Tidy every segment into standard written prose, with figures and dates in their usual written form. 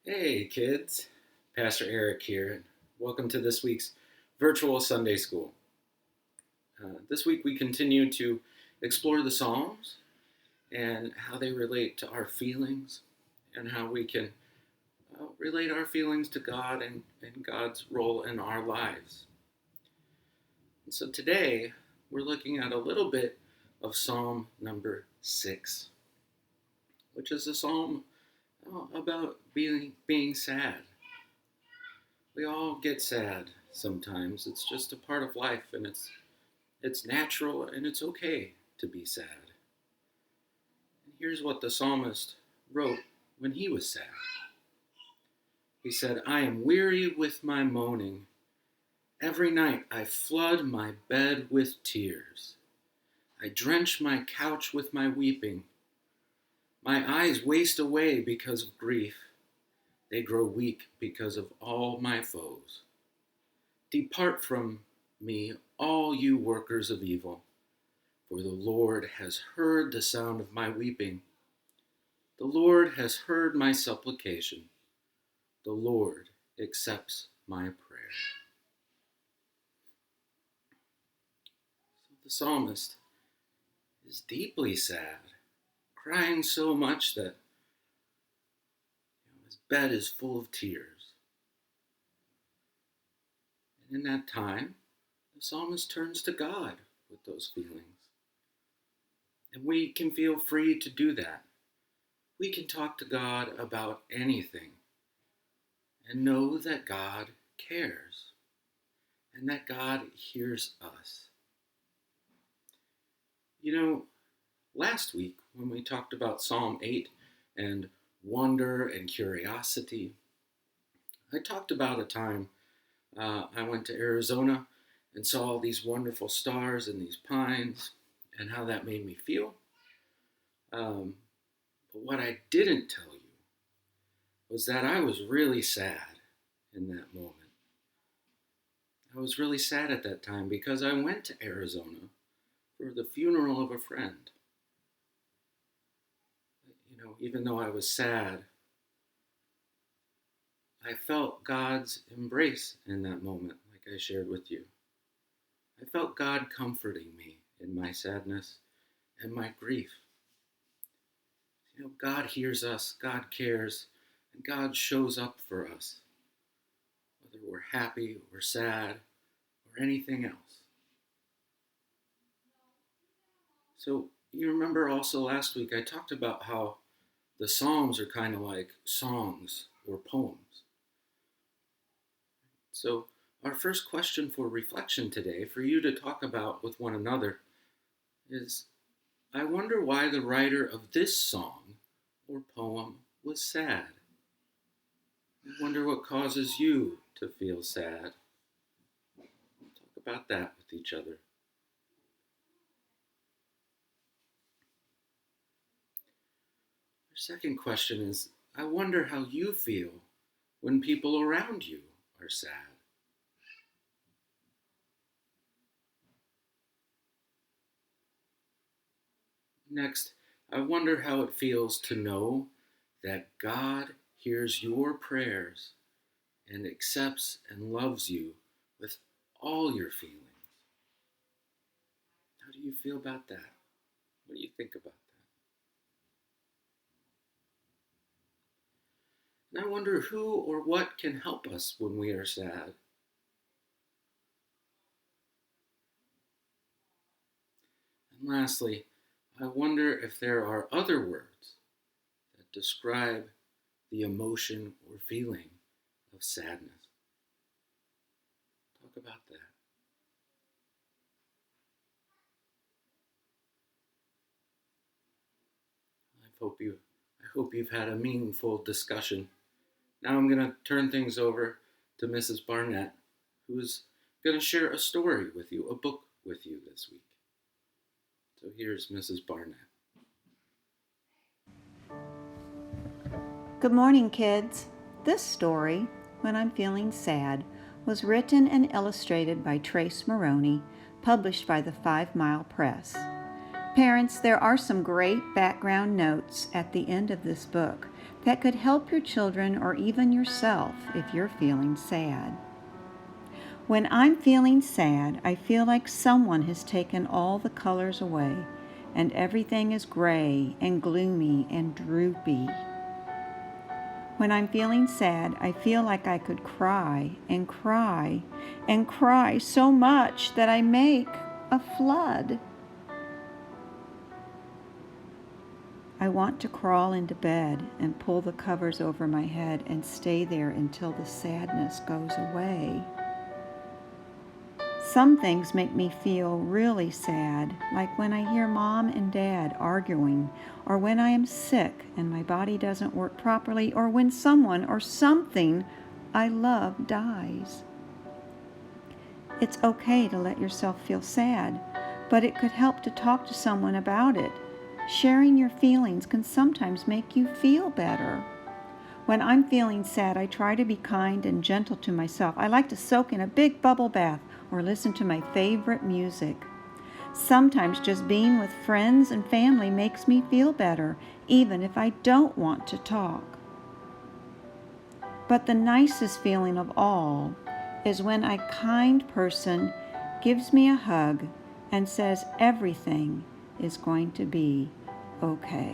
Hey kids, Pastor Eric here, and welcome to this week's virtual Sunday school. This week we continue to explore the Psalms and how they relate to our feelings and how we can relate our feelings to God and God's role in our lives. And so today we're looking at a little bit of Psalm number 6, which is a psalm about being sad. We all get sad sometimes. It's just a part of life, and it's natural and it's okay to be sad. And here's what the psalmist wrote when he was sad. He said, "I am weary with my moaning. Every night I flood my bed with tears. I drench my couch with my weeping. My eyes waste away because of grief. They grow weak because of all my foes. Depart from me, all you workers of evil, for the Lord has heard the sound of my weeping. The Lord has heard my supplication. The Lord accepts my prayer." So the psalmist is deeply sad, crying so much that his bed is full of tears. And in that time, the psalmist turns to God with those feelings. And we can feel free to do that. We can talk to God about anything and know that God cares and that God hears us. You know, last week when we talked about Psalm 8 and wonder and curiosity, I talked about a time I went to Arizona and saw all these wonderful stars and these pines and how that made me feel. But what I didn't tell you was that I was really sad in that moment. I was really sad at that time because I went to Arizona for the funeral of a friend. Even though I was sad, I felt God's embrace in that moment, like I shared with you. I felt God comforting me in my sadness and my grief. God hears us, God cares, and God shows up for us, whether we're happy or sad or anything else. So you remember also last week I talked about how the Psalms are kind of like songs or poems. So our first question for reflection today, for you to talk about with one another, is I wonder why the writer of this song or poem was sad. I wonder what causes you to feel sad. Talk about that with each other. Our second question is I wonder how you feel when people around you are sad. Next, I wonder how it feels to know that God hears your prayers and accepts and loves you with all your feelings. How do you feel about that? What do you think about that? And I wonder who or what can help us when we are sad. And lastly, I wonder if there are other words that describe the emotion or feeling of sadness. Talk about that. I hope you've had a meaningful discussion. Now I'm going to turn things over to Mrs. Barnett, who is going to share a story with you, a book with you this week. So here's Mrs. Barnett. Good morning, kids. This story, When I'm Feeling Sad, was written and illustrated by Trace Maroney, published by the 5 Mile Press. Parents, there are some great background notes at the end of this book that could help your children or even yourself if you're feeling sad. When I'm feeling sad, I feel like someone has taken all the colors away and everything is gray and gloomy and droopy. When I'm feeling sad, I feel like I could cry and cry and cry so much that I make a flood. I want to crawl into bed and pull the covers over my head and stay there until the sadness goes away. Some things make me feel really sad, like when I hear Mom and Dad arguing, or when I am sick and my body doesn't work properly, or when someone or something I love dies. It's okay to let yourself feel sad, but it could help to talk to someone about it. Sharing your feelings can sometimes make you feel better. When I'm feeling sad, I try to be kind and gentle to myself. I like to soak in a big bubble bath or listen to my favorite music. Sometimes just being with friends and family makes me feel better, even if I don't want to talk. But the nicest feeling of all is when a kind person gives me a hug and says everything is going to be okay.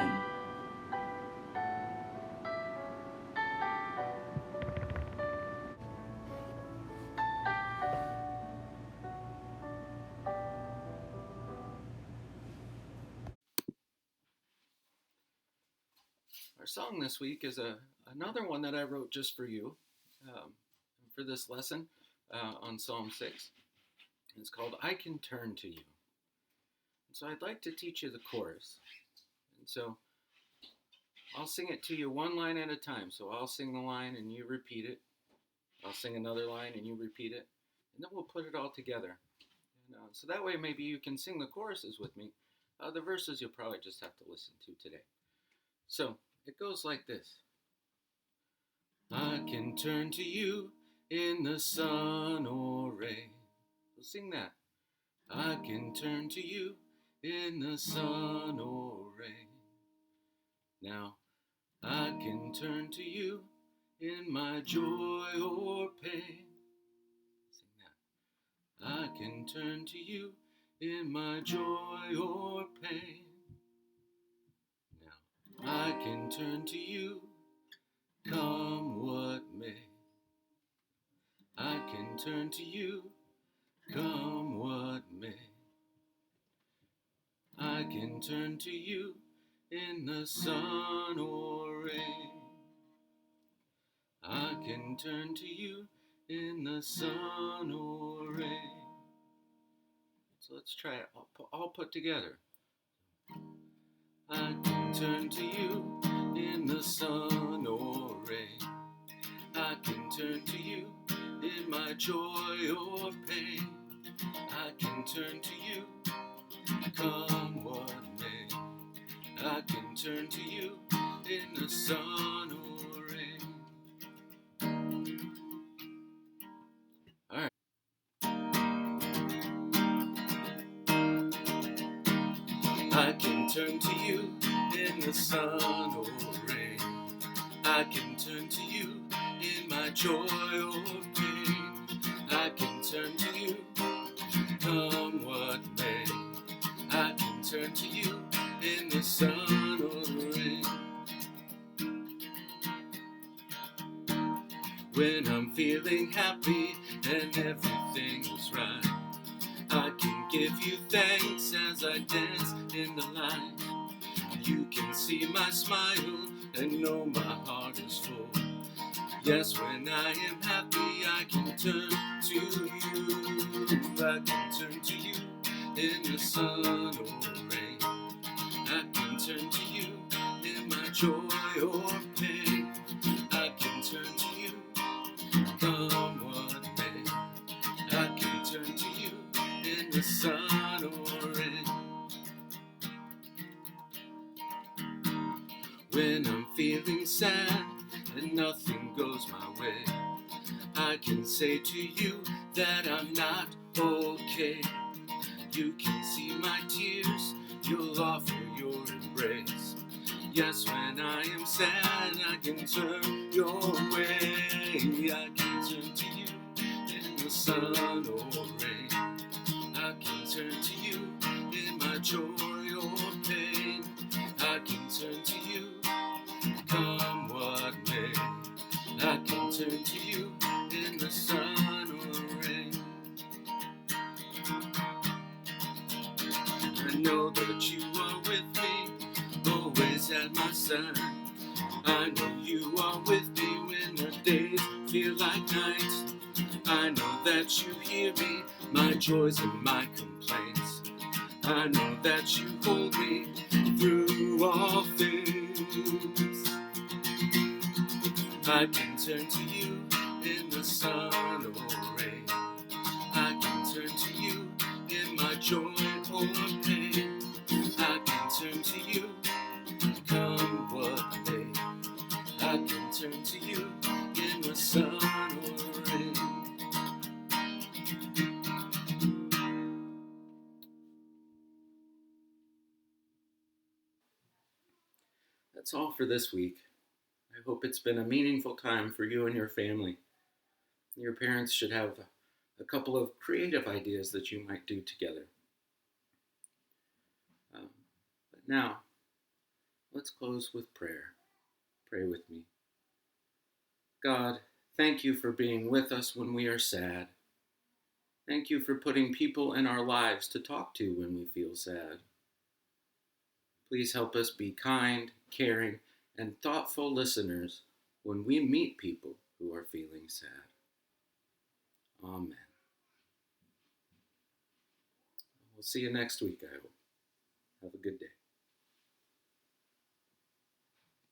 Our song this week is another one that I wrote just for you for this lesson on Psalm 6. It's called I Can Turn to You. And so I'd like to teach you the chorus. And so I'll sing it to you one line at a time. So I'll sing the line and you repeat it. I'll sing another line and you repeat it. And then we'll put it all together. And, so that way maybe you can sing the choruses with me. The verses you'll probably just have to listen to today. So it goes like this. I can turn to you in the sun or rain. So sing that. I can turn to you in the sun or rain. Now, I can turn to you in my joy or pain. Sing that. I can turn to you in my joy or pain. Now, I can turn to you, come what may. I can turn to you, come what may. I can turn to you in the sun or rain. I can turn to you in the sun or rain. So let's try it all put together. I can turn to you in the sun or rain. I can turn to you in my joy or pain. I can turn to you, come what may. I can turn to you in the sun or rain. All right. I can turn to you in the sun or rain. I can turn to you in my joy or pain. I can turn to you, come what may. I can turn to you in the sun or rain. When I'm feeling happy and everything is right, I can give you thanks as I dance in the light. You can see my smile and know my heart is full. Yes, when I am happy, I can turn to you. I can turn to you in the sun or rain. I can turn to you in my joy or pain. I can turn to you, come what may. I can turn to you in the sun or rain. When I'm feeling sad and nothing goes my way, I can say to you that I'm not okay. You can see my tears, you'll offer your embrace. Yes, when I am sad, I can turn your way. I can turn to you in the sun or rain. I can turn to you in my joy or pain. I can turn to you, come what may. I can turn to you in the sun or rain. I know that you are with me, always at my side. I know you are with me when the days feel like nights. I know that you hear me, my joys and my complaints. I know that you hold me through all things. I can turn to you in the sun or rain. I can turn to you in my joy or pain. I can turn to you, come what may. I can turn to you in the sun or rain. That's all for this week. I hope it's been a meaningful time for you and your family. Your parents should have a couple of creative ideas that you might do together. But now, let's close with prayer. Pray with me. God, thank you for being with us when we are sad. Thank you for putting people in our lives to talk to when we feel sad. Please help us be kind, caring, and thoughtful listeners when we meet people who are feeling sad. Amen. We'll see you next week, I hope. Have a good day.